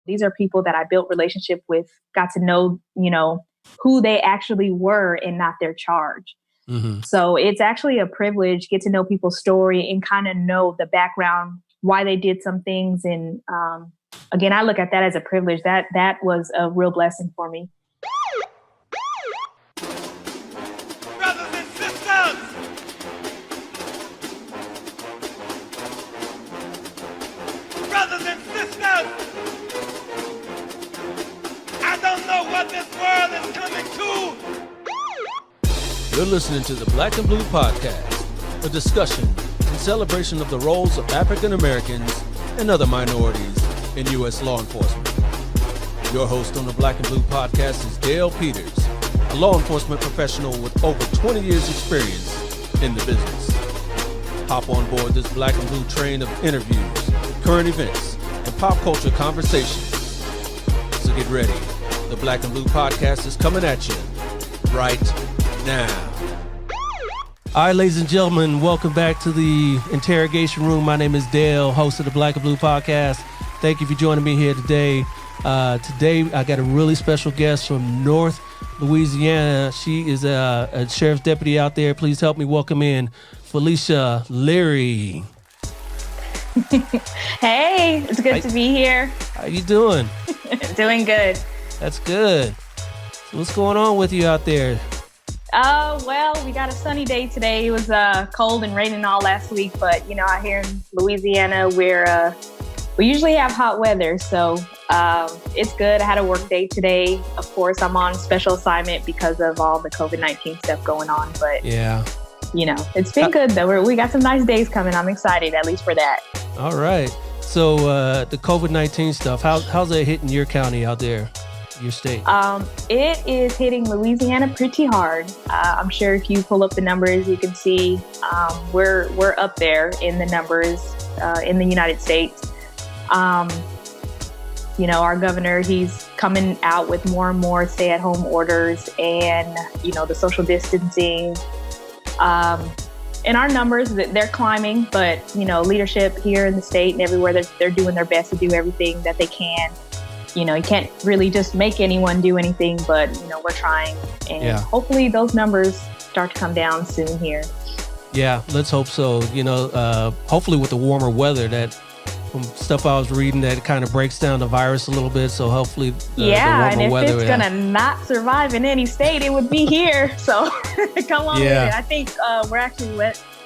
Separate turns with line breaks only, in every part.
These are people that I built relationship with, got to know, who they actually were and not their charge.
Mm-hmm.
So it's actually a privilege, get to know people's story and kind of know the background, why they did some things. And again, I look at that as a privilege. That was a real blessing for me.
Brothers and sisters, brothers and sisters, I don't know what this world is coming to.
You're listening to the Black and Blue Podcast, a discussion and celebration of the roles of African Americans and other minorities in U.S. law enforcement. Your host on the Black and Blue Podcast is Dale Peters, a law enforcement professional with over 20 years experience in the business. Hop on board this Black and Blue train of interviews, current events, and pop culture conversations. So get ready. The Black and Blue Podcast is coming at you right now. All right, ladies and gentlemen, welcome back to the interrogation room. My name is Dale, host of the Black and Blue Podcast. Thank you for joining me here today. Today, I got a really special guest from North Louisiana. She is a sheriff's deputy out there. Please help me welcome in Felisa Leary.
Hey, it's good to be here.
How you doing?
Doing good.
That's good. So what's going on with you out there?
Well, we got a sunny day today. It was cold and raining all last week, but out here in Louisiana, we usually have hot weather, so it's good. I had a work day today. Of course, I'm on special assignment because of all the COVID-19 stuff going on, but
yeah,
it's been good though. We got some nice days coming. I'm excited, at least for that.
All right. So the COVID-19 stuff, how's that hitting your county out there? Your state?
It is hitting Louisiana pretty hard. I'm sure if you pull up the numbers, you can see we're up there in the numbers in the United States. Our governor, he's coming out with more and more stay-at-home orders and, the social distancing. And our numbers, they're climbing, but, leadership here in the state and everywhere, they're doing their best to do everything that they can. You can't really just make anyone do anything, but, we're trying. And hopefully those numbers start to come down soon here.
Yeah, let's hope so. Hopefully with the warmer weather, that from stuff I was reading, that kind of breaks down the virus a little bit. So hopefully the warmer weather.
And if it's going to not survive in any state, it would be here. So come on with it. I think we're actually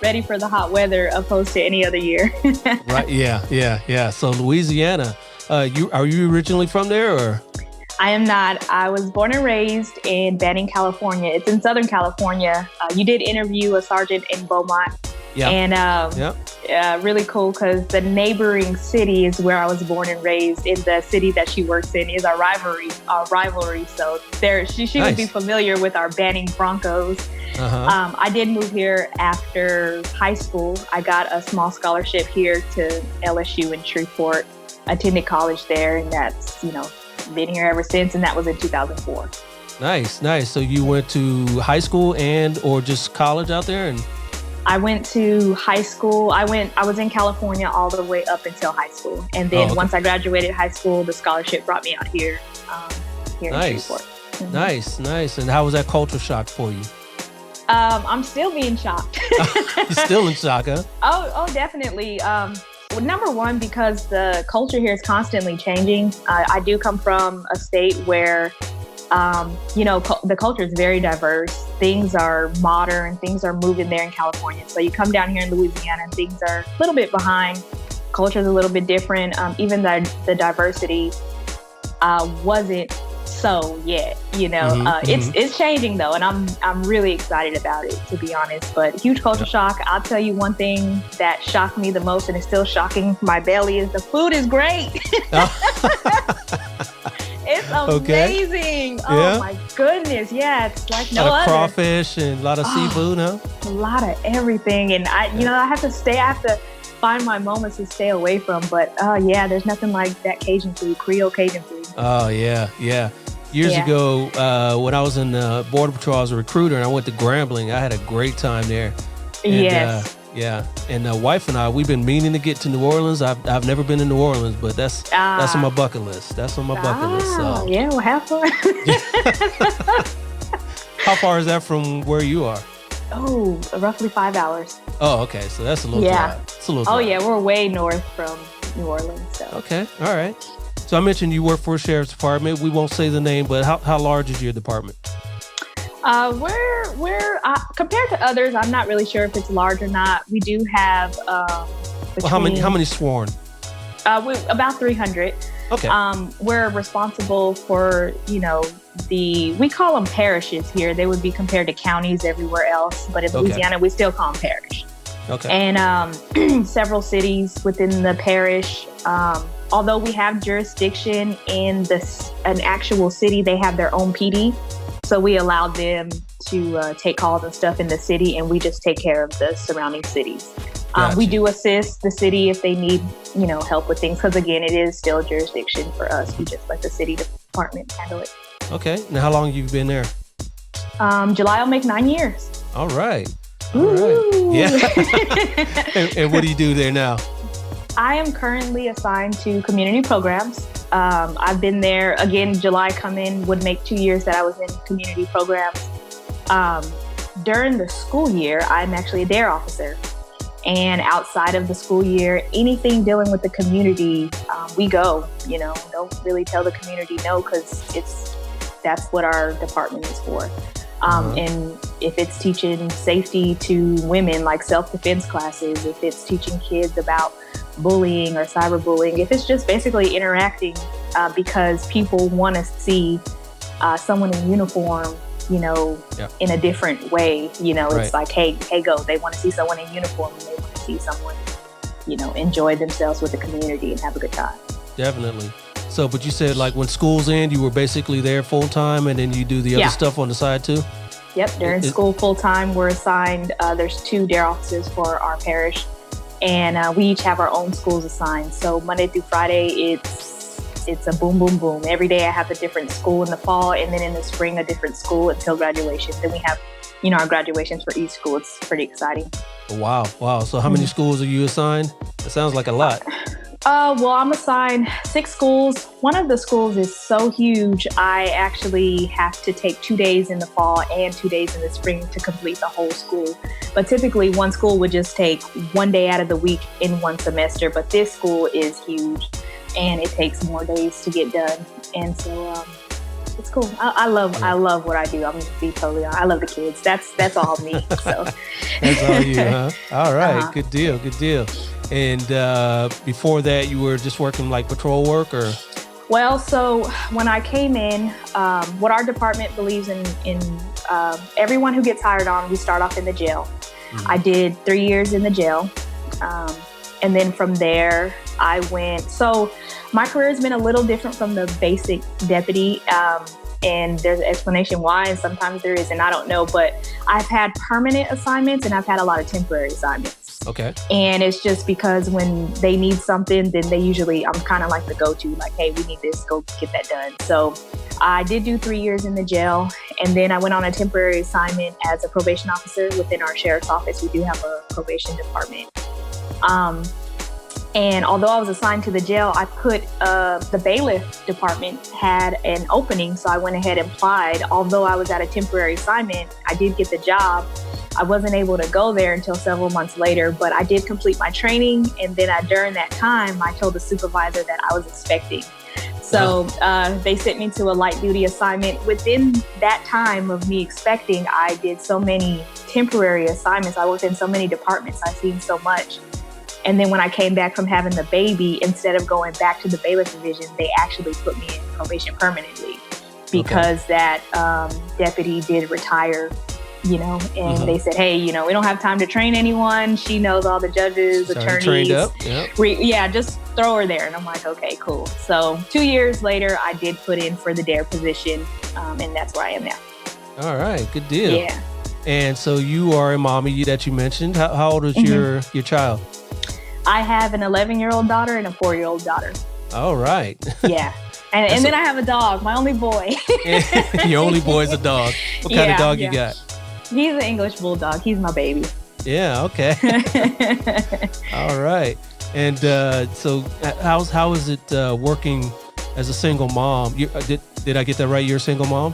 ready for the hot weather opposed to any other year.
Right. Yeah. So Louisiana. Are you originally from there, or?
I am not. I was born and raised in Banning, California. It's in Southern California. You did interview a sergeant in Beaumont.
Yeah.
And really cool because the neighboring city is where I was born and raised. In the city that she works in is our rivalry. So she would be familiar with our Banning Broncos.
Uh-huh.
I did move here after high school. I got a small scholarship here to LSU in Shreveport. Attended college there, and that's, been here ever since, and that was in 2004.
Nice. So you went to high school or just college out there? And
I went to high school. I was in California all the way up until high school. And then once I graduated high school, the scholarship brought me out here in Shreveport.
Mm-hmm. Nice. And how was that culture shock for you?
I'm still being shocked.
You're still in shock, huh?
Oh, definitely. Number one, because the culture here is constantly changing. I do come from a state where, the culture is very diverse. Things are modern. Things are moving there in California. So you come down here in Louisiana and things are a little bit behind. Culture is a little bit different. Even the diversity wasn't so yet. It's changing though, and I'm really excited about it, to be honest. But huge culture shock. I'll tell you one thing that shocked me the most, and it's still shocking my belly, is the food is great. It's amazing. Oh my goodness. Yeah, it's like no other.
A lot of crawfish and a lot of seafood, huh?
A lot of everything. And I have to find my moments to stay away from. But there's nothing like that Cajun food, Creole Cajun food.
Oh, yeah. Years ago, when I was in Border Patrol, I was a recruiter, and I went to Grambling. I had a great time there. And,
yes.
Yeah, and wife and I, we've been meaning to get to New Orleans. I've never been to New Orleans, but that's on my bucket list. That's on my bucket list. So.
Yeah, well, have fun.
How far is that from where you are?
Oh, roughly 5 hours.
Oh, okay. So that's a little drive. It's a little drive.
Oh, yeah, we're way north from New Orleans. So.
Okay, all right. So I mentioned you work for a sheriff's department. We won't say the name, but how large is your department?
We're compared to others, I'm not really sure if it's large or not. We do have
how many sworn?
About 300.
Okay.
We're responsible for, we call them parishes here. They would be compared to counties everywhere else, but in Louisiana, we still call them parish.
Okay.
And several cities within the parish. Although we have jurisdiction in an actual city, they have their own PD. So we allow them to take calls and stuff in the city, and we just take care of the surrounding cities.
Gotcha.
We do assist the city if they need, help with things. Because again, it is still jurisdiction for us. We just let the city department handle it.
Okay. Now, how long have you been there?
July will make 9 years.
All right. All right. Yeah. and what do you do there now?
I am currently assigned to community programs. I've been there, again, July would make 2 years that I was in community programs. During the school year, I'm actually a DARE officer. And outside of the school year, anything dealing with the community, we go, don't really tell the community no, because that's what our department is for. And if it's teaching safety to women, like self-defense classes, if it's teaching kids about bullying or cyberbullying, if it's just basically interacting because people want to see someone in uniform, in a different way, it's like, hey, go. They want to see someone in uniform, and they want to see someone, enjoy themselves with the community and have a good time.
Definitely. So, but you said like when schools end, you were basically there full time, and then you do the other stuff on the side too?
Yep. During school full time, we're assigned, there's 2 DARE officers for our parish, and we each have our own schools assigned. So Monday through Friday, it's a boom, boom, boom. Every day I have a different school in the fall, and then in the spring, a different school until graduation. Then we have, our graduations for each school. It's pretty exciting.
Wow. So how many schools are you assigned? It sounds like a lot.
Well, I'm assigned 6 schools. One of the schools is so huge, I actually have to take 2 days in the fall and 2 days in the spring to complete the whole school. But typically, one school would just take 1 day out of the week in one semester. But this school is huge, and it takes more days to get done. And so it's cool. I love what I do. I'm going to be totally honest. I love the kids. That's all me. So
that's all you, huh? All right. Good deal. And before that, you were just working like patrol work, or?
Well, so when I came in, what our department believes in everyone who gets hired on, we start off in the jail. Mm-hmm. I did 3 years in the jail. And then from there, I went. So my career has been a little different from the basic deputy. And there's an explanation why, and sometimes there isn't. I don't know, but I've had permanent assignments and I've had a lot of temporary assignments.
Okay.
And it's just because when they need something, then I'm kind of like the go-to, like, hey, we need this, go get that done. So I did do 3 years in the jail, and then I went on a temporary assignment as a probation officer within our sheriff's office. We do have a probation department. And although I was assigned to the jail, I put the bailiff department had an opening, so I went ahead and applied. Although I was at a temporary assignment, I did get the job. I wasn't able to go there until several months later, but I did complete my training. And then during that time, I told the supervisor that I was expecting. So they sent me to a light duty assignment. Within that time of me expecting, I did so many temporary assignments. I worked in so many departments. I've seen so much. And then when I came back from having the baby, instead of going back to the bailiff division, they actually put me in probation permanently because that deputy did retire, and they said, hey, we don't have time to train anyone. She knows all the judges, attorneys.
Trained up. Yep.
Just throw her there. And I'm like, okay, cool. So 2 years later, I did put in for the DARE position, and that's where I am now.
All right, good deal.
Yeah.
And so you are a mommy that you mentioned. How old is your child?
I have an 11-year-old daughter and a 4-year-old daughter.
All right.
Yeah. And then I have a dog, my only boy.
Your only boy is a dog. What kind of dog you got?
He's an English bulldog. He's my baby.
Yeah. Okay. All right. And so how is it working as a single mom? Did I get that right? You're a single mom?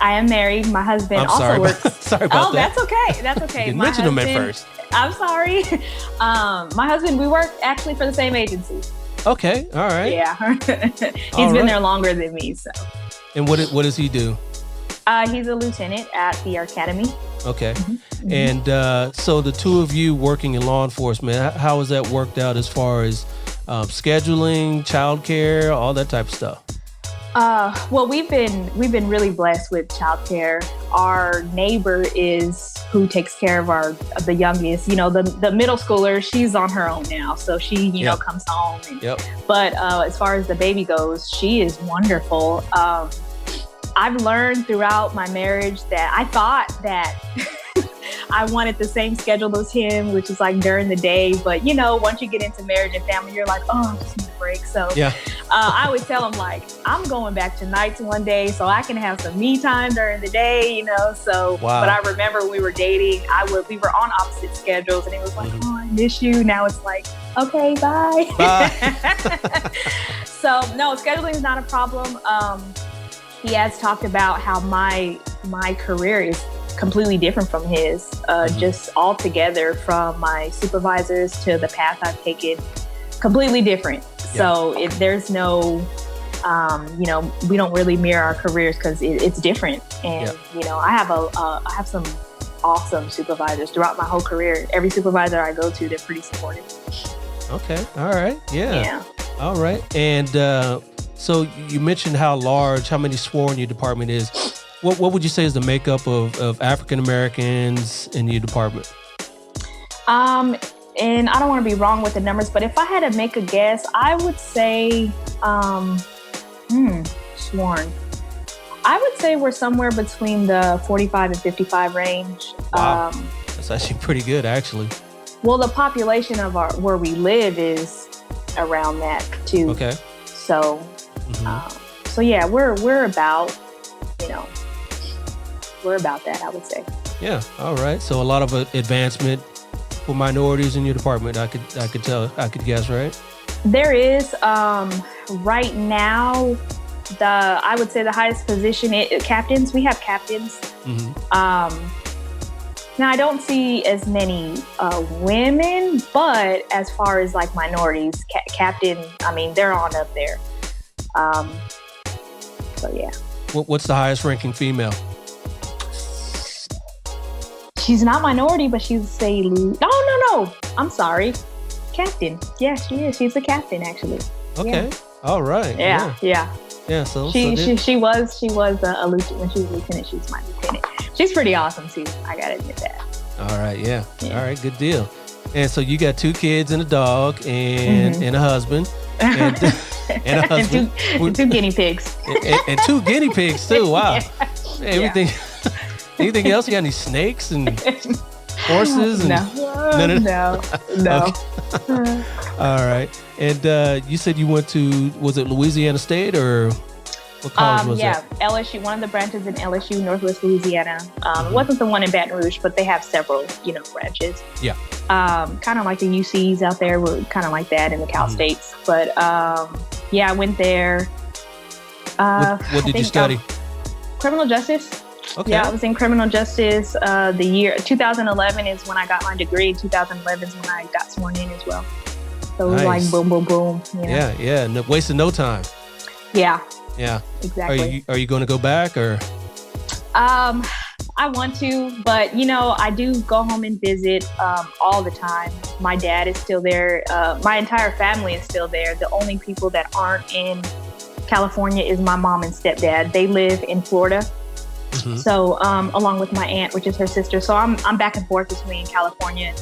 I am married. My husband works.
Sorry about that.
That's okay. That's okay.
You mentioned him at first.
I'm sorry. My husband, we work actually for the same agency.
Okay. All right.
Yeah. He's been there longer than me. So.
And what does he do?
He's a lieutenant at the academy.
Okay. Mm-hmm. And so the two of you working in law enforcement, how has that worked out as far as scheduling, childcare, all that type of stuff?
Well, we've been really blessed with childcare. Our neighbor is who takes care of the youngest. You know, the middle schooler, she's on her own now, so she comes home. But as far as the baby goes, she is wonderful. I've learned throughout my marriage that I thought that I wanted the same schedule as him, which is like during the day. But, once you get into marriage and family, you're like, oh, I just need a break. So I would tell him, like, I'm going back to nights one day so I can have some me time during the day, So, wow. But I remember when we were dating, we were on opposite schedules and it was like, oh, I miss you. Now it's like, okay, bye. So, no, scheduling is not a problem. He has talked about how my career is completely different from his, just altogether from my supervisors to the path I've taken, completely different. Yeah. So there's no, we don't really mirror our careers because it's different. And, I have some awesome supervisors throughout my whole career. Every supervisor I go to, they're pretty supportive. Okay.
All right. Yeah. All right. And so you mentioned how many SWOR in your department is. What would you say is the makeup of African Americans in your department?
And I don't want to be wrong with the numbers, but if I had to make a guess, I would say, sworn. I would say we're somewhere between the 45 and 55 range.
Wow. That's actually pretty good, actually.
Well, the population of where we live is around that too.
Okay.
So, so yeah, we're about, we're about that, I would say.
Yeah. All right. So a lot of advancement for minorities in your department. I could guess, right?
There is right now. I would say the highest position captains. We have captains. Now I don't see as many women, but as far as like minorities, captain, I mean they're on up there. So yeah.
What's the highest ranking female?
She's not minority, but she's no. I'm sorry. Captain. Yeah, she is. She's a captain, actually.
Okay. Yeah. All right.
Yeah.
So
she was a lieutenant. When she was a lieutenant, she was my lieutenant. She's pretty awesome too. I gotta admit that.
All right. Yeah. All right. Good deal. And so you got 2 kids and a dog and a husband and a husband
and 2 guinea pigs
and 2 guinea pigs too. Wow.
Yeah.
Everything. Anything else? You got any snakes and horses? And
No.
Okay. All right. And you said you went to, was it Louisiana State or what college was that?
LSU. One of the branches in LSU, Northwest Louisiana. It wasn't the one in Baton Rouge, but they have several, branches.
Yeah.
Kind of like the UCs out there, were kind of like that in the Cal States. But I went there.
What did you study?
Criminal justice.
Okay.
Yeah, I was in criminal justice. The year 2011 is when I got my degree. 2011 is when I got sworn in as well. So it was like boom, boom, boom.
Yeah. No, wasting no time.
Yeah.
Yeah.
Exactly.
Are you going to go back or?
I want to, but I do go home and visit all the time. My dad is still there. My entire family is still there. The only people that aren't in California is my mom and stepdad. They live in Florida. So along with my aunt, which is her sister. So I'm back and forth between California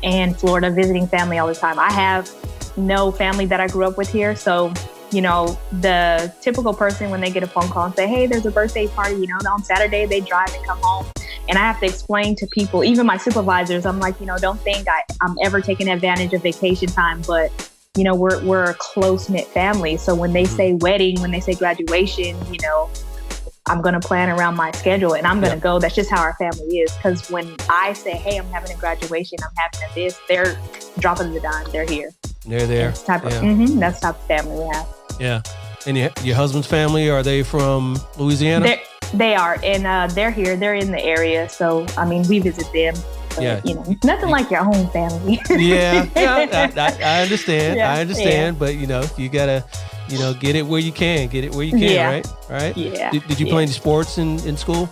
and Florida, visiting family all the time. I have no family that I grew up with here. So, the typical person, when they get a phone call and say, hey, there's a birthday party, on Saturday, they drive and come home. And I have to explain to people, even my supervisors, I'm like, don't think I'm ever taking advantage of vacation time, but we're a close-knit family. So when they say wedding, when they say graduation, I'm going to plan around my schedule and I'm going to go. That's just how our family is. Because when I say, hey, I'm having a graduation, I'm having this, they're dropping the dime. They're here.
They're there.
That's the type of family we have.
Yeah. And your husband's family, are they from Louisiana?
They are. And they're here. They're in the area. So, I mean, we visit them. But, nothing like your own family.
I understand. I understand. But, you got to, get it where you can. Get it where you can, right? Yeah. Did you play any sports in school?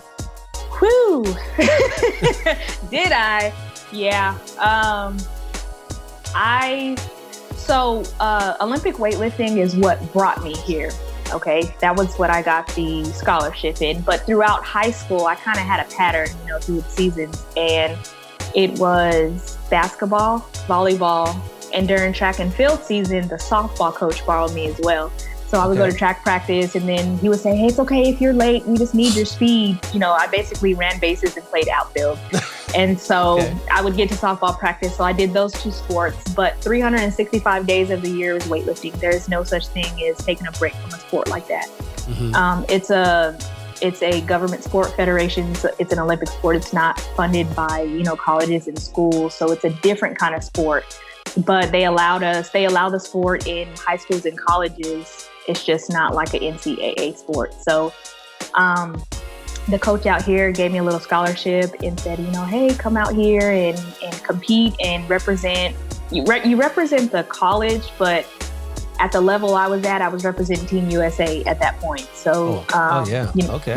Whew. Did I? Yeah. Olympic weightlifting is what brought me here. Okay. That was what I got the scholarship in. But throughout high school, I kind of had a pattern, through the seasons. And it was basketball, volleyball, and during track and field season, the softball coach borrowed me as well. So I would go to track practice, and then he would say, hey, it's okay if you're late. We just need your speed. I basically ran bases and played outfield. And so I would get to softball practice. So I did those two sports. But 365 days of the year is weightlifting. There's no such thing as taking a break from a sport like that. Mm-hmm. It's a government sport federation. So it's an Olympic sport. It's not funded by, colleges and schools. So it's a different kind of sport. But they allow the sport in high schools and colleges. It's just not like an NCAA sport. So the coach out here gave me a little scholarship and said, hey, come out here and compete and represent. You represent the college, but at the level I was at, I was representing Team USA at that point. So,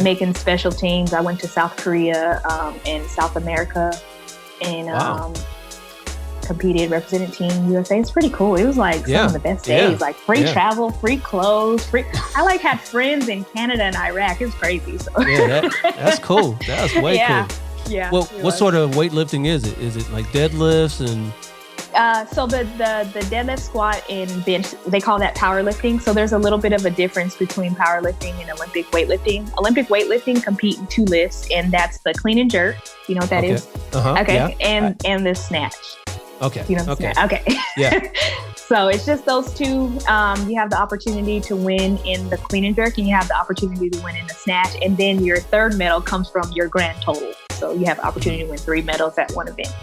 making special teams. I went to South Korea and South America and competed, represented Team USA. It's pretty cool. It was like some of the best days, like free travel, free clothes, I had friends in Canada and Iraq. It was crazy. So.
That's cool. That's way cool.
Yeah.
Well, what sort of weightlifting is it? Is it like deadlifts and...
So the deadlift, squat, and bench, they call that powerlifting. So there's a little bit of a difference between powerlifting and Olympic weightlifting. Olympic weightlifting compete in two lifts, and that's the clean and jerk. You know what that is? Okay. Yeah. And the snatch.
Okay.
You know the snatch? Okay.
Yeah.
So it's just those two. You have the opportunity to win in the clean and jerk, and you have the opportunity to win in the snatch. And then your third medal comes from your grand total. So you have the opportunity to win 3 medals at one event.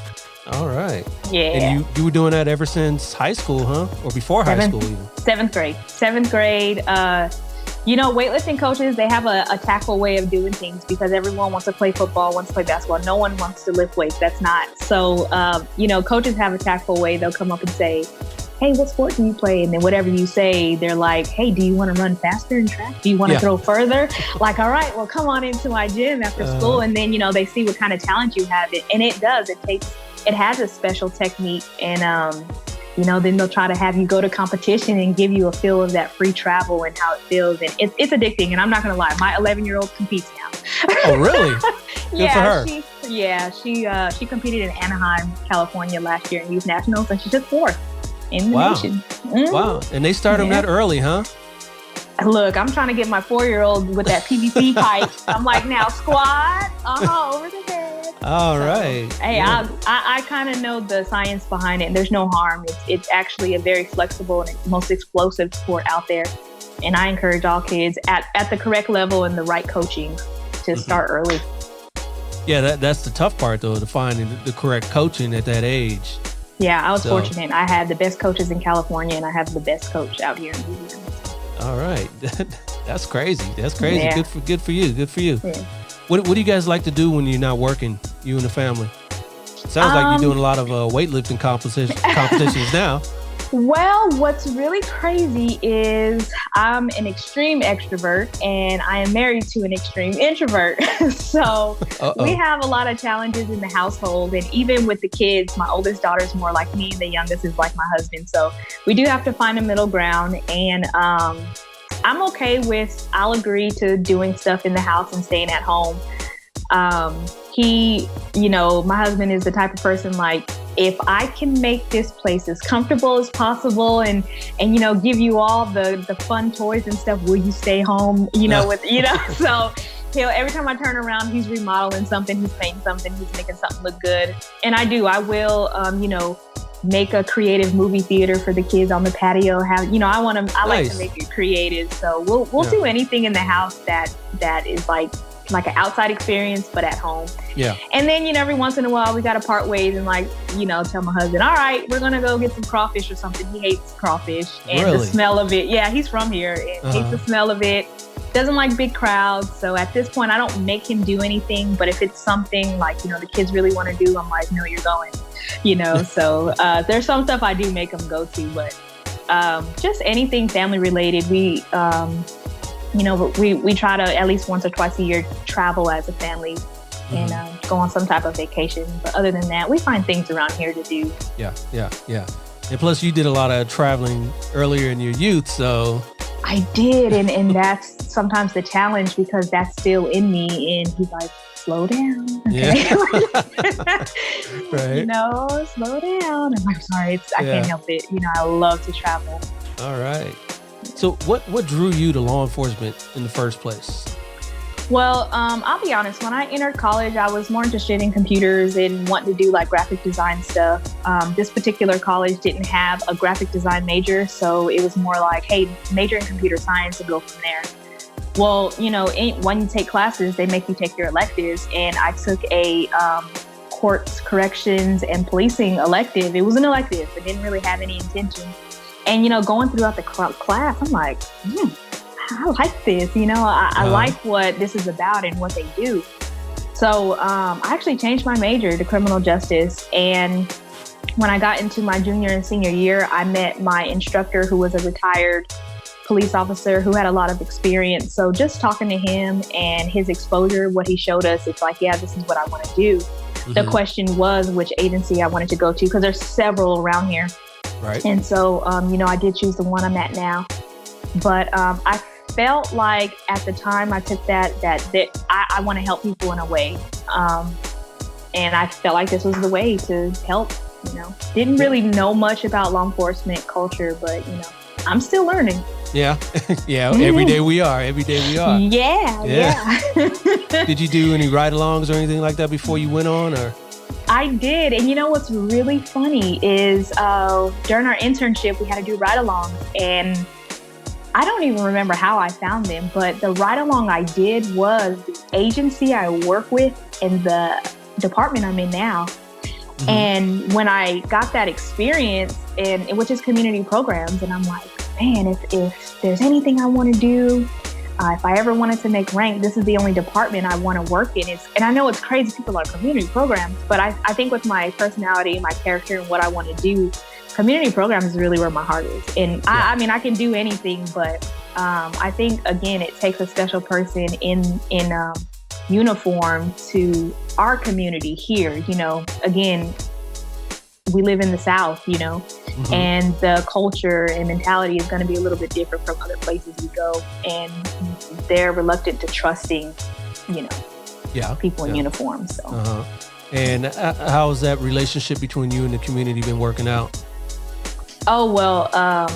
All right.
Yeah.
And you were doing that ever since high school, huh? Or before high school even?
7th grade. Weightlifting coaches, they have a tactful way of doing things because everyone wants to play football, wants to play basketball. No one wants to lift weights. That's not. So, coaches have a tactful way. They'll come up and say, hey, what sport do you play? And then whatever you say, they're like, hey, do you want to run faster in track? Do you want to throw further? Like, all right, well, come on into my gym after school. And then, they see what kind of talent you have. And it does. It has a special technique. And, then they'll try to have you go to competition and give you a feel of that free travel and how it feels. And it's addicting. And I'm not going to lie, my 11-year-old competes now.
Oh, really? Good for her.
She competed in Anaheim, California last year in youth nationals, and she took 4th in the nation. Mm-hmm.
Wow. And they start them that early, huh?
Look, I'm trying to get my 4-year-old with that PVC pipe. I'm like, now squat, over the head.
All right.
Hey, I kind of know the science behind it. And there's no harm. It's actually a very flexible and most explosive sport out there. And I encourage all kids at the correct level and the right coaching to start early.
Yeah, that's the tough part, though, to find the correct coaching at that age.
Yeah, I was fortunate. I had the best coaches in California, and I have the best coach out here in Louisiana.
All right. That's crazy. Yeah. Good for you. Yeah. What do you guys like to do when you're not working, you and the family? Sounds like you're doing a lot of weightlifting competitions now.
Well, what's really crazy is I'm an extreme extrovert and I am married to an extreme introvert. So we have a lot of challenges in the household. And even with the kids, my oldest daughter's more like me and the youngest is like my husband. So we do have to find a middle ground. And I'm okay with, I'll agree to doing stuff in the house and staying at home. My husband is the type of person like, if I can make this place as comfortable as possible and give you all the fun toys and stuff, will you stay home, so every time I turn around, he's remodeling something, he's painting something, he's making something look good. And I will, make a creative movie theater for the kids on the patio. Have, you know, I like to make it creative. So we'll do anything in the house that is like an outside experience, but at home.
Yeah.
And then, you know, every once in a while we got to part ways and like, you know, tell my husband, all right, we're going to go get some crawfish or something. He hates crawfish and the smell of it. Yeah, he's from here and hates the smell of it. Doesn't like big crowds. So at this point, I don't make him do anything. But if it's something like, you know, the kids really want to do, I'm like, no, you're going, you know. So there's some stuff I do make him go to. But just anything family related, we try to at least once or twice a year travel as a family and go on some type of vacation. But other than that, we find things around here to do.
Yeah. And plus, you did a lot of traveling earlier in your youth, so...
I did, and that's sometimes the challenge because that's still in me. And he's like, "Slow down, okay?"
Yeah. Right.
You know, slow down. I'm like, sorry, I can't help it. You know, I love to travel.
All right. So, what drew you to law enforcement in the first place?
Well, I'll be honest. When I entered college, I was more interested in computers and wanting to do like graphic design stuff. This particular college didn't have a graphic design major, so it was more like, hey, major in computer science and go from there. Well, you know, when you take classes, they make you take your electives, and I took a courts, corrections, and policing elective. It was an elective. It didn't really have any intention. And, you know, going throughout the class, I'm like, I like this, you know, I like what this is about and what they do. So I actually changed my major to criminal justice. And when I got into my junior and senior year, I met my instructor who was a retired police officer who had a lot of experience. So just talking to him and his exposure, what he showed us, it's like, yeah, this is what I want to do. The question was which agency I wanted to go to, because there's several around here.
Right.
And so, you know, I did choose the one I'm at now. But I felt like at the time I took that I want to help people in a way. And I felt like this was the way to help, you know. Didn't really know much about law enforcement culture, but, you know, I'm still learning.
Yeah. Every day we are.
Yeah.
Did you do any ride-alongs or anything like that before you went on, or?
I did. And you know what's really funny is during our internship, we had to do ride-alongs, and I don't even remember how I found them, but the ride-along I did was the agency I work with and the department I'm in now. And when I got that experience, which is community programs, and I'm like, man, if there's anything I want to do, if I ever wanted to make rank, this is the only department I want to work in. And I know it's crazy, people are community programs, but I think with my personality, my character, and what I want to do, community programs is really where my heart is. And I mean, I can do anything, but I think, again, it takes a special person in uniform to our community here. You know, again, we live in the South, you know, and the culture and mentality is going to be a little bit different from other places we go. And they're reluctant to trusting, you know, people in uniform. So.
And how's that relationship between you and the community been working out?
Oh, well,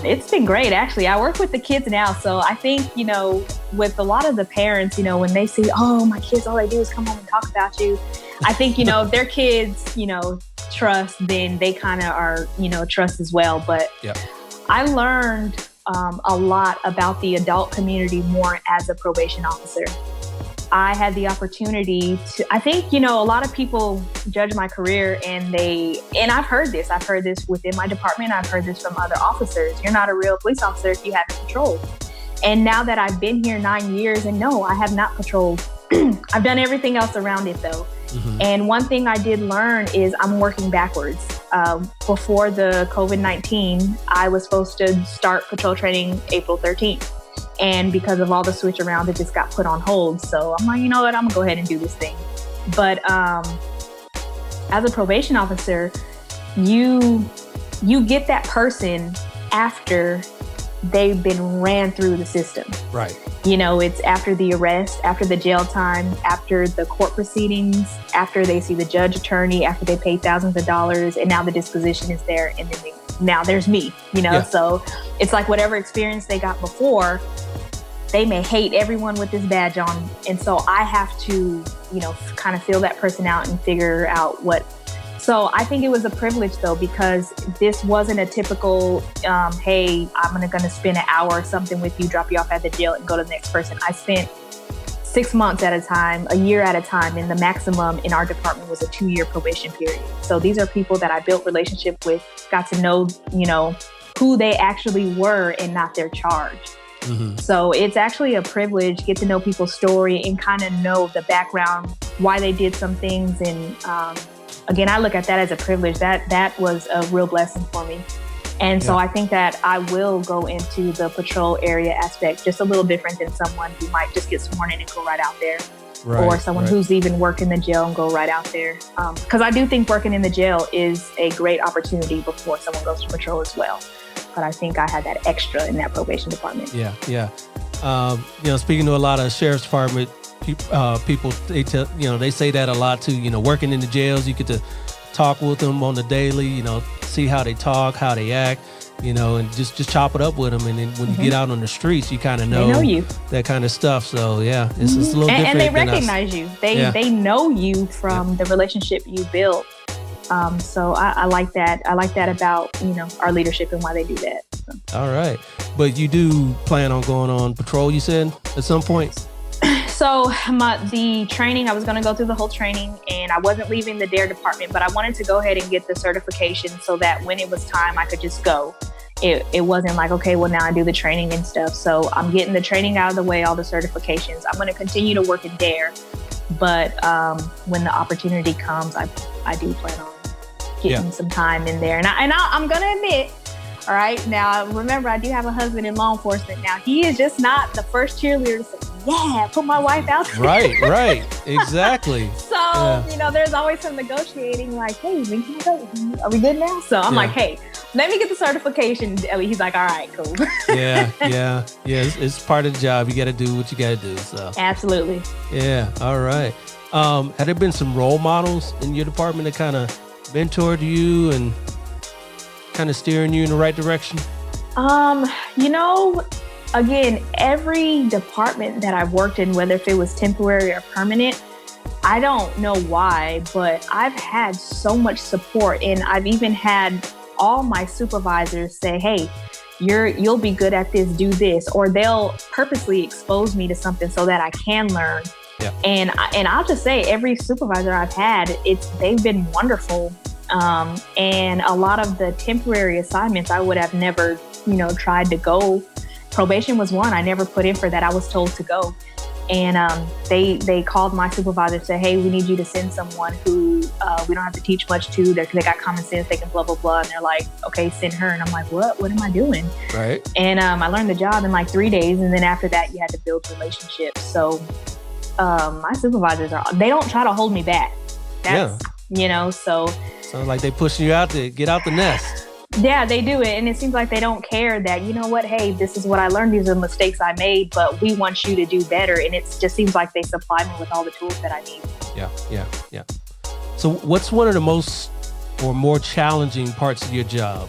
it's been great, actually. I work with the kids now. So I think, you know, with a lot of the parents, you know, when they see, oh, my kids, all they do is come home and talk about you. I think, you know, if their kids, you know, trust, then they kind of are, you know, trust as well. But I learned a lot about the adult community more as a probation officer. I had the opportunity to, I think, you know, a lot of people judge my career and I've heard this within my department. I've heard this from other officers. You're not a real police officer if you haven't patrolled. And now that I've been here 9 years, and no, I have not patrolled. I've done everything else around it though. And one thing I did learn is I'm working backwards. Before the COVID-19, I was supposed to start patrol training April 13th. And because of all the switch around, it just got put on hold. So I'm like, you know what, I'm gonna go ahead and do this thing. But as a probation officer, you get that person after they've been ran through the system.
Right.
You know, it's after the arrest, after the jail time, after the court proceedings, after they see the judge, attorney, after they pay thousands of dollars, and now the disposition is there, and then now there's me, you know? So it's like whatever experience they got before, they may hate everyone with this badge on. And so I have to, you know, kind of feel that person out and figure out what. So I think it was a privilege though, because this wasn't a typical, hey, I'm going to spend an hour or something with you, drop you off at the jail and go to the next person. I spent 6 months at a time, a year at a time, and the maximum in our department was a 2-year probation period. So these are people that I built relationship with, got to know, who they actually were and not their charge. Mm-hmm. So it's actually a privilege, get to know people's story and kind of know the background, why they did some things. And again, I look at that as a privilege. That was a real blessing for me. And so I think that I will go into the patrol area aspect just a little different than someone who might just get sworn in and go right out there. Right, or someone who's even worked in the jail and go right out there. Because I do think working in the jail is a great opportunity before someone goes to patrol as well. But I think I had that extra in that probation department.
Yeah. Speaking to a lot of sheriff's department people, they say that a lot too. Working in the jails, you get to talk with them on the daily. See how they talk, how they act. And just chop it up with them. And then when you get out on the streets, you kind of know you. That kind of stuff. So yeah, it's a little different.
And they recognize you. They know you from the relationship you built. So I like that. I like that about, our leadership and why they do that. So.
All right. But you do plan on going on patrol, you said, at some point?
So the training, I was going to go through the whole training and I wasn't leaving the DARE department, but I wanted to go ahead and get the certification so that when it was time, I could just go. It wasn't like, okay, well, now I do the training and stuff. So I'm getting the training out of the way, all the certifications. I'm going to continue to work in DARE. But when the opportunity comes, I do plan on getting some time in there. And I'm going to admit, all right, now remember, I do have a husband in law enforcement. Now, he is just not the first cheerleader to say, yeah, put my wife out there.
Right, exactly.
So, there's always some negotiating like, hey, when can I go? Are we good now? So I'm like, hey, let me get the certification. He's like, all right, cool.
Yeah. It's part of the job. You got to do what you got to do. So
absolutely.
Yeah. All right. Have there been some role models in your department that kind of mentored you and kind of steering you in the right direction?
Again, every department that I've worked in, whether if it was temporary or permanent, I don't know why, but I've had so much support, and I've even had all my supervisors say, hey, you'll be good at this, do this, or they'll purposely expose me to something so that I can learn. Yeah. And I'll just say every supervisor I've had, they've been wonderful. And a lot of the temporary assignments I would have never, tried to go. Probation was one I never put in for that. I was told to go. And they called my supervisor and said, hey, we need you to send someone who we don't have to teach much to. They got common sense, they can blah, blah, blah. And they're like, okay, send her. And I'm like, what am I doing?
Right.
And I learned the job in like 3 days. And then after that, you had to build relationships. So my supervisors, they don't try to hold me back. That's, so.
Sounds like they pushing you out to get out the nest.
Yeah, they do it. And it seems like they don't care that, hey, this is what I learned. These are the mistakes I made, but we want you to do better. And it just seems like they supply me with all the tools that I need.
Yeah. So what's one of the most or more challenging parts of your job,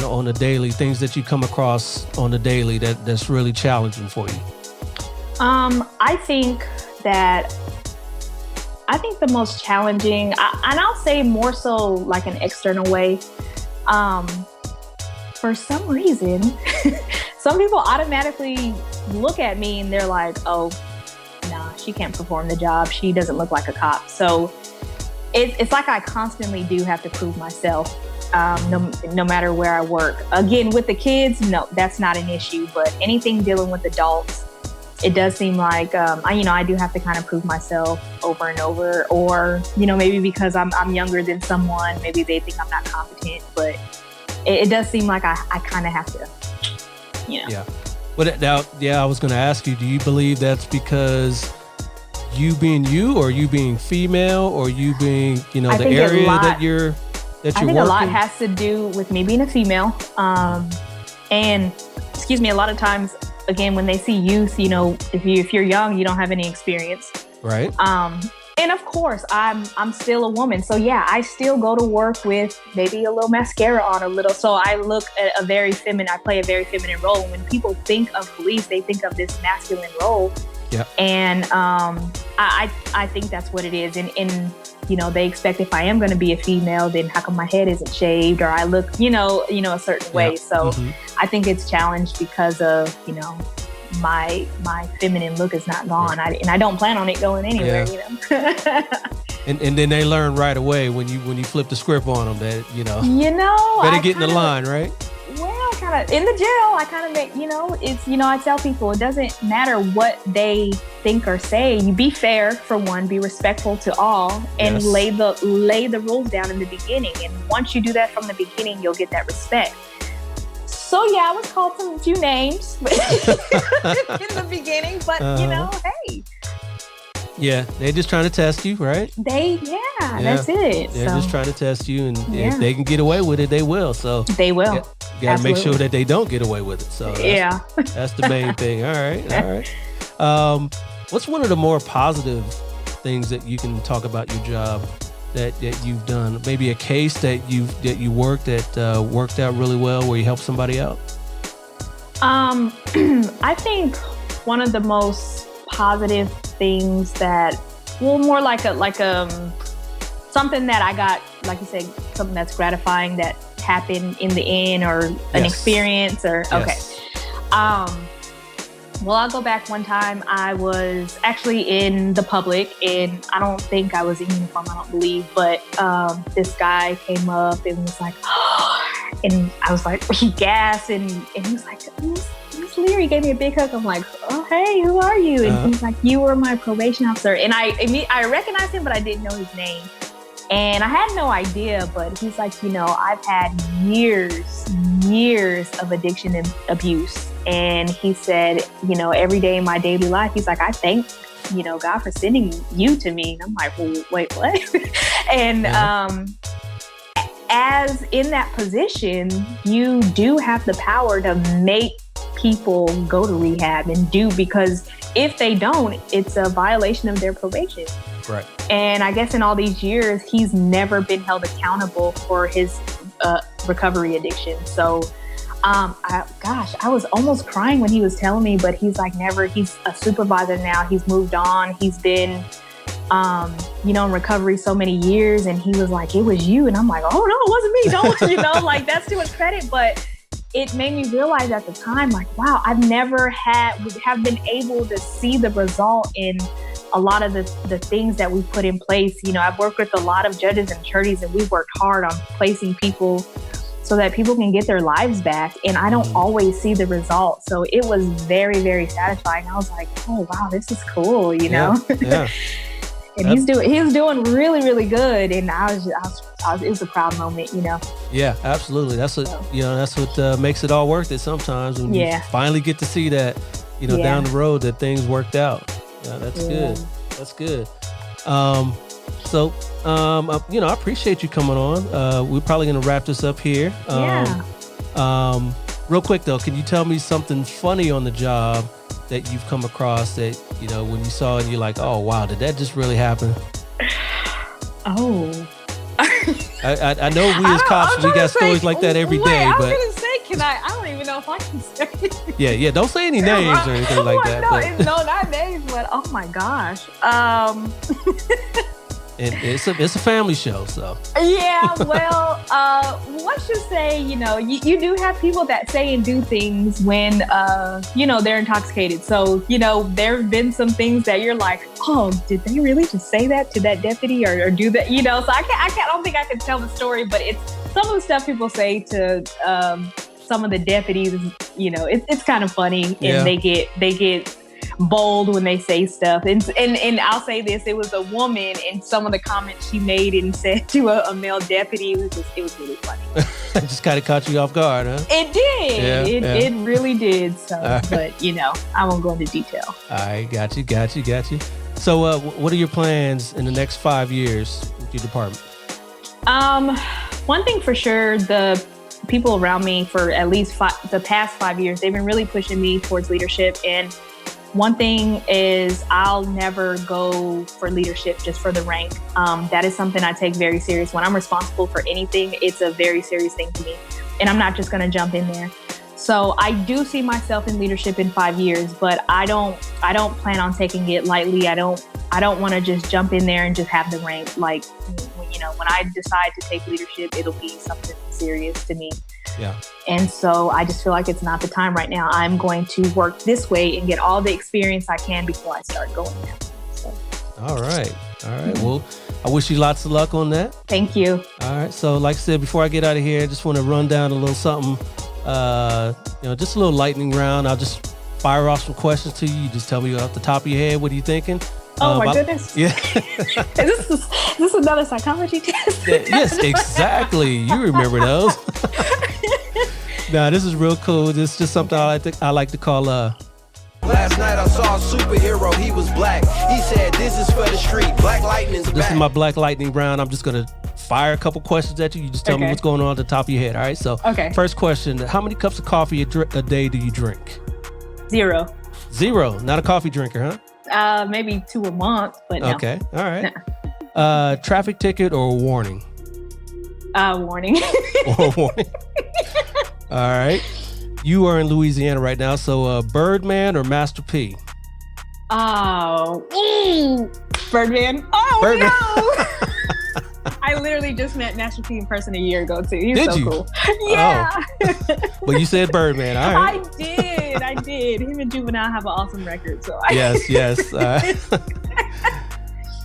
on a daily, things that you come across on the daily that's really challenging for you?
I think the most challenging, and I'll say more so like an external way, for some reason, some people automatically look at me and they're like, oh, nah, she can't perform the job. She doesn't look like a cop. So it's like I constantly do have to prove myself, no matter where I work. Again, with the kids, no, that's not an issue. But anything dealing with adults, it does seem like, I do have to kind of prove myself over and over, or, maybe because I'm younger than someone, maybe they think I'm not competent, but it does seem like I kind of have to,
Yeah. But I was going to ask you, do you believe that's because you being you, or you being female, or you being, the area that you're working?
I think a lot has to do with me being a female. And a lot of times, again, when they see youth, if you're young, you don't have any experience.
Right.
And of course, I'm still a woman. So yeah, I still go to work with maybe a little mascara on, a little. So I look at I play a very feminine role. When people think of police, they think of this masculine role. Yeah. And I think that's what it is. And they expect if I am going to be a female, then how come my head isn't shaved or I look, a certain way. So I think it's challenged because of, my feminine look is not gone. And I don't plan on it going anywhere,
And then they learn right away when you flip the script on them that, better get in the line, right?
Well, kind of in the jail, I kind of make, it's, I tell people it doesn't matter what they think or say. You be fair for one, be respectful to all, and lay the rules down in the beginning. And once you do that from the beginning, you'll get that respect. So yeah, I was called a few names in the beginning, but hey.
Yeah, they're just trying to test you, right?
That's it.
They're just trying to test you, and if they can get away with it, they will. So
they will.
You got to make sure that they don't get away with it. So that's the main thing. All right. What's one of the more positive things that you can talk about your job that you've done? Maybe a case that you worked out really well, where you helped somebody out.
I think one of the most positive things that, more like something that I got, like you said, something that's gratifying that happened in the end, or an experience, or okay. Well, I'll go back one time. I was actually in the public, and I don't think I was in uniform, I don't believe, but this guy came up and was like, and I was like, he gasped, and he was like, Miss Leary, gave me a big hug. I'm like, oh, hey, who are you? And he's like, you were my probation officer. And I recognized him, but I didn't know his name. And I had no idea, but he's like, I've had years of addiction and abuse. And he said, every day in my daily life, he's like, I thank, God for sending you to me. And I'm like, well, wait, what? And as in that position, you do have the power to make people go to rehab and because if they don't, it's a violation of their probation.
Right.
And I guess in all these years, he's never been held accountable for his recovery addiction. So, I was almost crying when he was telling me, but he's like, never, he's a supervisor now. He's moved on. He's been, in recovery so many years. And he was like, it was you. And I'm like, oh no, it wasn't me. Don't, that's too much credit. But it made me realize at the time, like, wow, I've never have been able to see the result in a lot of the things that we put in place. I've worked with a lot of judges and attorneys, and we've worked hard on placing people so that people can get their lives back. And I don't always see the result. So it was very, very satisfying. I was like, oh, wow, this is cool,
Yeah.
And he's doing really, really good. And it was a proud moment,
Yeah, absolutely. That's what makes it all worth it sometimes, when you finally get to see that, down the road, that things worked out. Yeah, that's good. That's good. I appreciate you coming on. We're probably going to wrap this up here. Real quick though, can you tell me something funny on the job that you've come across that, when you saw it, you're like, oh, wow, did that just really happen?
Oh.
I know we as cops, we got stories like that every day.
I was
but
going to say, I don't even know if I can say.
Yeah, don't say any names or anything like that.
No, not names, but oh my gosh.
It's a family show, so. Yeah,
well, let's just say, you do have people that say and do things when, they're intoxicated. So, there have been some things that you're like, oh, did they really just say that to that deputy or do that? So I don't think I can tell the story, but it's some of the stuff people say to some of the deputies, it's kind of funny, and they get bold when they say stuff. And I'll say this, it was a woman, and some of the comments she made and said to a male deputy, it was really funny.
It just kind of caught you off guard, huh?
It did. It really did. So, right. But I won't go into detail.
All right, got you. So what are your plans in the next 5 years with your department?
One thing for sure, the people around me for at least the past 5 years, they've been really pushing me towards leadership. And one thing is, I'll never go for leadership just for the rank. That is something I take very serious. When I'm responsible for anything, it's a very serious thing to me. And I'm not just going to jump in there. So I do see myself in leadership in 5 years, but I don't plan on taking it lightly. I don't I don't want to just jump in there and just have the rank. Like, when I decide to take leadership, it'll be something serious to me.
Yeah.
And so I just feel like it's not the time right now. I'm going to work this way and get all the experience I can before I start going that way. So.
All right. Well, I wish you lots of luck on that.
Thank you.
All right. So like I said, before I get out of here, I just want to run down a little something, just a little lightning round. I'll just fire off some questions to you. You just tell me off the top of your head, what are you thinking?
Oh my goodness.
Yeah.
Is this another psychology test?
Yes, exactly. You remember those. Nah, this is real cool. This is just something I like to call
Last night I saw a superhero, he was black. He said, this is for the street. Black Lightning's back.
This is my Black Lightning round. I'm just going to fire a couple questions at you. You just tell me what's going on at the top of your head. All right. So first question, how many cups of coffee a day do you drink?
0.
Not a coffee drinker, huh?
Maybe 2 a month, but no.
Okay. All right. Nah. Traffic ticket or a warning?
Warning.
Or a warning. All right. You are in Louisiana right now, so Birdman or Master P?
Oh, Birdman. Oh,
Birdman.
no. I literally just met Master P in person a year ago, too. He's
Did
so
you?
cool. Yeah.
Oh. But you said Birdman. All right.
I did. Him and Juvenile have an awesome record. So
Yes.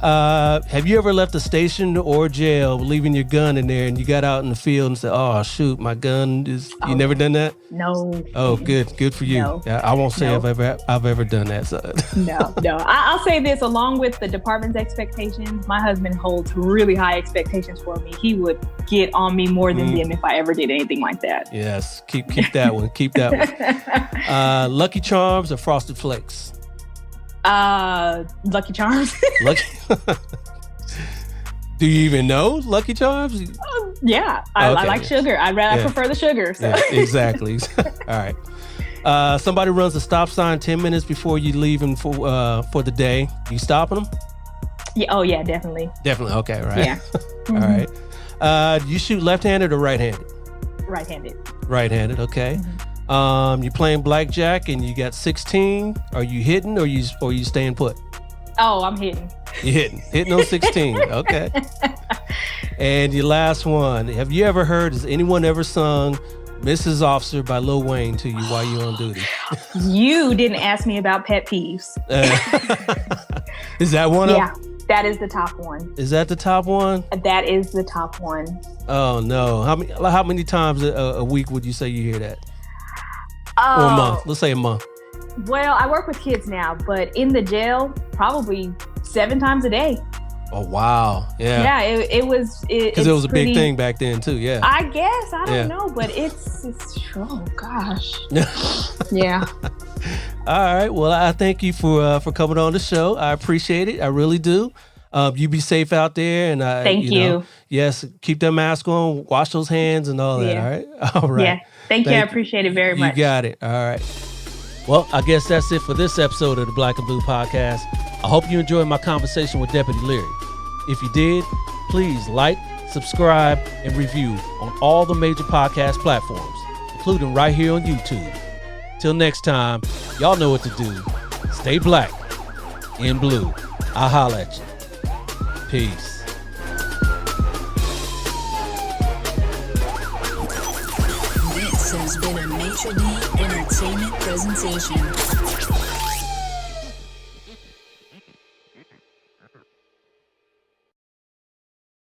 Have you ever left a station or jail leaving your gun in there and you got out in the field and said, oh, shoot, my gun is... You never done that?
No.
Oh, good for you.
No.
I won't say I've ever done that. So.
No. I'll say this, along with the department's expectations, my husband holds really high expectations for me. He would get on me more than them if I ever did anything like that.
Yes, keep that one. Keep that one. Lucky Charms or Frosted Flakes?
Lucky Charms.
Lucky. Do you even know Lucky Charms?
Yeah, I like sugar. I prefer the sugar. So.
Yeah, exactly. All right. Somebody runs a stop sign 10 minutes before you leaving for the day. You stopping them?
Yeah. Oh yeah, definitely.
Definitely. Okay. Right.
Yeah. Mm-hmm.
All right. You shoot left-handed or right-handed?
Right-handed.
Right-handed. Okay. Mm-hmm. You playing blackjack and you got 16. Are you hitting or you staying put?
Oh, I'm hitting.
You hitting on 16. Okay. And your last one. Has anyone ever sung Mrs. Officer by Lil Wayne to you while you're on duty?
You didn't ask me about pet peeves.
Is that one?
Yeah, that is the top one.
Is that the top one?
That is the top one.
Oh no. How many times a week would you say you hear that?
Oh.
Or a month. Let's say a month.
Well, I work with kids now, but in the jail, probably 7 times a day.
Oh, wow. Yeah.
Yeah, it was...
Because it was a big thing back then, too, yeah.
I guess. I don't know, but it's... Oh, gosh. Yeah.
All right. Well, I thank you for coming on the show. I appreciate it. I really do. You be safe out there. And
Thank you.
Yes, keep that mask on, wash those hands and all that, all right? All right.
Yeah. Thank you. I appreciate it very much.
You got it. All right. Well, I guess that's it for this episode of the Black and Blue Podcast. I hope you enjoyed my conversation with Deputy Leary. If you did, please like, subscribe, and review on all the major podcast platforms, including right here on YouTube. Till next time, y'all know what to do. Stay black and blue. I'll holla at you. Peace.
This has been a Maitre D' Entertainment presentation.